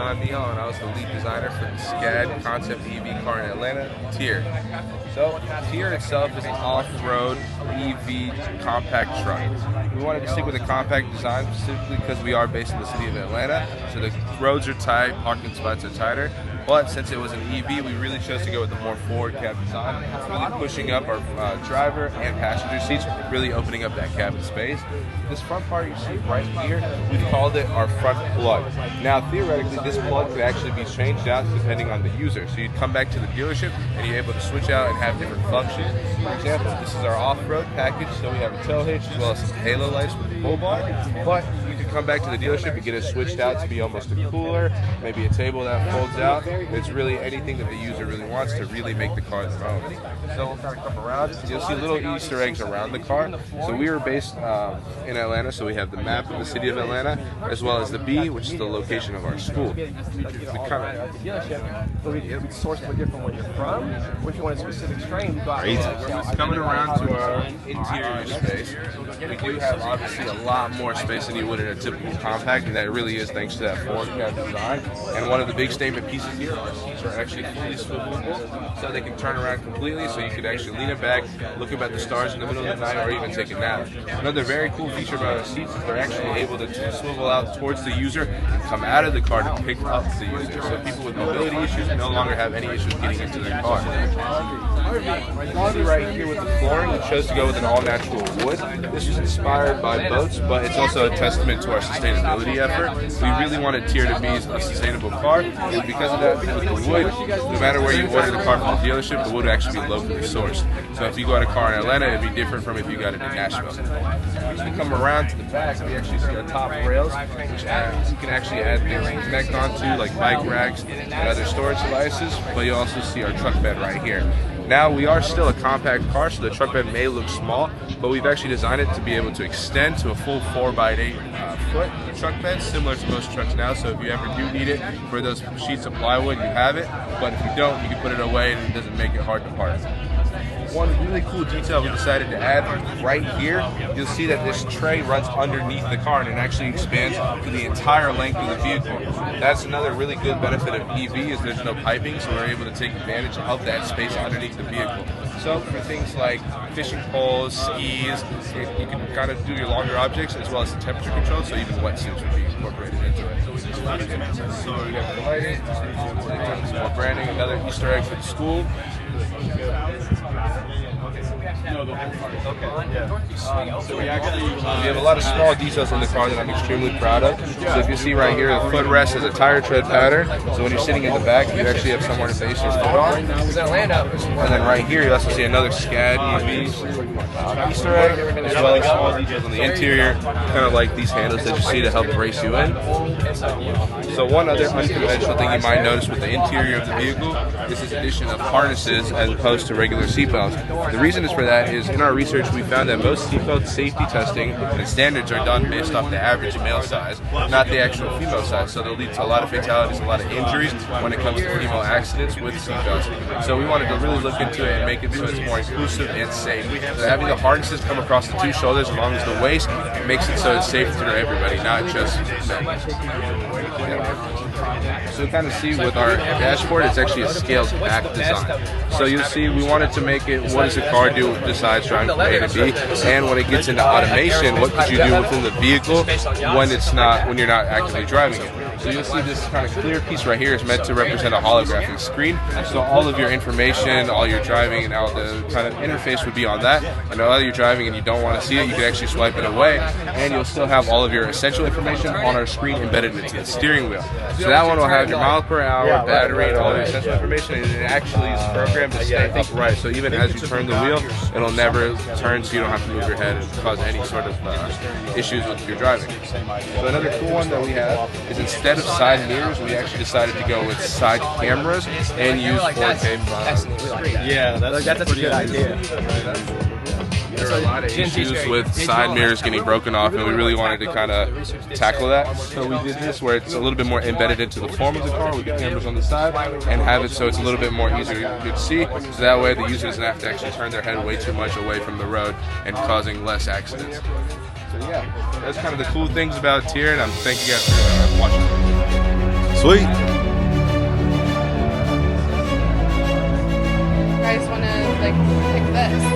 I'm Neil, and I was the lead designer for the SCAD concept EV car in Atlanta, Tier. So, Tier itself is an off-road EV compact truck. We wanted to stick with a compact design specifically because we are based in the city of Atlanta, so the roads are tight, parking spots are tighter. But since it was an EV, we really chose to go with the more forward cab design, really pushing up our driver and passenger seats, really opening up that cabin space. This front part you see right here, we've called it our front plug. Now, theoretically, this plug could actually be changed out depending on the user. So you'd come back to the dealership and you're able to switch out and have different functions. For example, this is our off-road package, so we have a tail hitch as well as some halo lights with the bull bar. But you could come back to the dealership and get it switched out to be almost a cooler, maybe a table that folds out. It's really anything that the user really wants to really make the car their own. So we'll kind of come around. You'll see little Easter eggs around the car. So we were based in Atlanta, so we have the map of the city of Atlanta, as well as the B, which is the location of our school. It'll be sourced a different where you're from. If you want a specific strain, you go out. Coming around to our interior space, we do have obviously a lot more space than you would in a typical compact, and that really is thanks to that forward cab design. And one of the big statement pieces here, our seats are actually fully swivelable, so they can turn around completely, so you can actually lean it back, look up at the stars in the middle of the night, or even take a nap. Another very cool feature about our seats is they're actually able to swivel out towards the user and come out of the car to pick up the user. So people with mobility issues no longer have any issues getting into their car. You see right here with the flooring, we chose to go with an all-natural wood. This was inspired by boats, but it's also a testament to our sustainability effort. We really wanted Tier to be a sustainable car, and because of that, with the wood, no matter where you order the car from the dealership, the wood would actually be locally sourced. So if you got a car in Atlanta, it'd be different from if you got it in Nashville. As we come around to the back, we actually see our top rails, which you can actually add things to connect onto, like bike racks and other storage devices, but you also see our truck bed right here. Now, we are still a compact car, so the truck bed may look small, but we've actually designed it to be able to extend to a full 4x8 foot truck bed, similar to most trucks now. So if you ever do need it for those sheets of plywood, you have it. But if you don't, you can put it away and it doesn't make it hard to park. One really cool detail we decided to add right here, you'll see that this tray runs underneath the car and it actually expands to the entire length of the vehicle. That's another really good benefit of EV is there's no piping, so we're able to take advantage of that space underneath the vehicle. So for things like fishing poles, skis, you can kind of do your longer objects as well as the temperature control, so even wetsuits would be incorporated into it. So we got the lighting, some more branding, another Easter egg for the school. So we have a lot of small details in the car that I'm extremely proud of. So if you see right here, the footrest is a tire tread pattern. So when you're sitting in the back, you actually have somewhere to base your foot on. And then right here, you also see another SCAD EV Easter egg, as well as small details on the interior, kind of like these handles that you see to help brace you in. So one other unconventional thing you might notice with the interior of the vehicle is this addition of harnesses as opposed to regular seatbelts. The reason is for that is in our research we found that most seatbelt safety testing and standards are done based off the average male size, not the actual female size. So they'll lead to a lot of fatalities, a lot of injuries when it comes to female accidents with seatbelts. So we wanted to really look into it and make it so it's more inclusive and safe. So having the harnesses come across the two shoulders along with the waist makes it so it's safe for everybody, not just men. So you kind of see with our dashboard, it's actually a scaled back design. So you'll see we wanted to make it, what does a car do besides driving from A to B? And when it gets into automation, what could you do within the vehicle when you're not actively driving it? So you'll see this kind of clear piece right here is meant to represent a holographic screen. So all of your information, all your driving, and all the kind of interface would be on that. And while you're driving and you don't want to see it, you can actually swipe it away, and you'll still have all of your essential information on our screen embedded into the steering wheel. So that one will have your mile per hour, battery, and all your essential information, and it actually is programmed to stay upright. So even as you turn the wheel, it'll never turn, so you don't have to move your head and cause any sort of issues with your driving. So another cool one that we have is instead of side mirrors, we actually decided to go with side cameras and use 4K. Yeah, that's a good idea. There are a lot of issues with side mirrors getting broken off, and we really wanted to kind of tackle that. So we did this where it's a little bit more embedded into the form of the car with the cameras on the side, and have it so it's a little bit more easier to see. So that way the user doesn't have to actually turn their head way too much away from the road and causing less accidents. So yeah, that's kind of the cool things about Tier, and I'm thank you guys for watching. Sweet. You guys want to like pick this?